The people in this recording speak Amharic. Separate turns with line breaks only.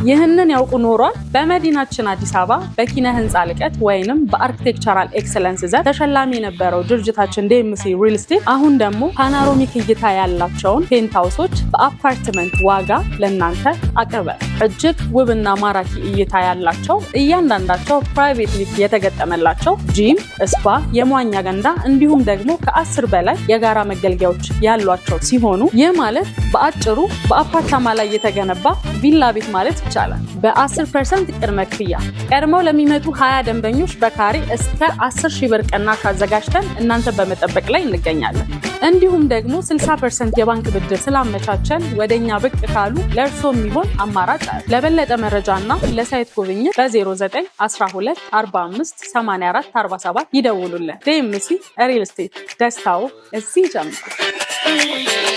ይህንን ያውቁ ኖሯል? በመዲናችን አዲስ አበባ በኪነ ህንፃ ልቀት ወይንም በአርኪቴክቸራል ኤክሰለንስ ዘርፍ ተሸላሚ የነበረው ድርጅታችን ዲኤምሲ ሪል ስቴት አሁን ደግሞ ፓኖራሚክ እይታ ያላቸውን ፔንትሃውሶች በአፓርትመንት ዋጋ ለእናንተ አቅርበናል። እጅግ ውብና ማራኪ እይታ ያላቸው እያንዳንዳቸው ፕራይቬት ሊፍት የተገጠመላቸው ጂም፣ ስፓ፣ የመዋኛ ገንዳ እንዲሁም ደግሞ ከ10 በላይ የጋራ መገልገያዎች ያሏቸው ሲሆኑ ይህ ማለት በአጭሩ በአፓርታማ ላይ የተገነባ ቪላ ቤት ማለት ይቻላል። በ10% ቅድመ ክፍያ ቀድመው ለሚመጡ 20 ደንበኞች በካሬ እስከ 10,000 ብር ቅናሽ አዘጋጅተን እናንተ በመጠበቅ ላይ እንገኛለን። እንዲሁም ደግሞ 60% የባንክ ብድር ስላመቻቸን ወደኛ ብቅ ካሉ ለእርሶ የሚሆን አማራጭ አለ። ለበለጠ መረጃና ለሳይት ጉብኝት በ09 12 45 84 47 ይደውሉልን። ዲኤምሲ ሪል ስቴት፣ ደስታው እዚህ ጀምሮ።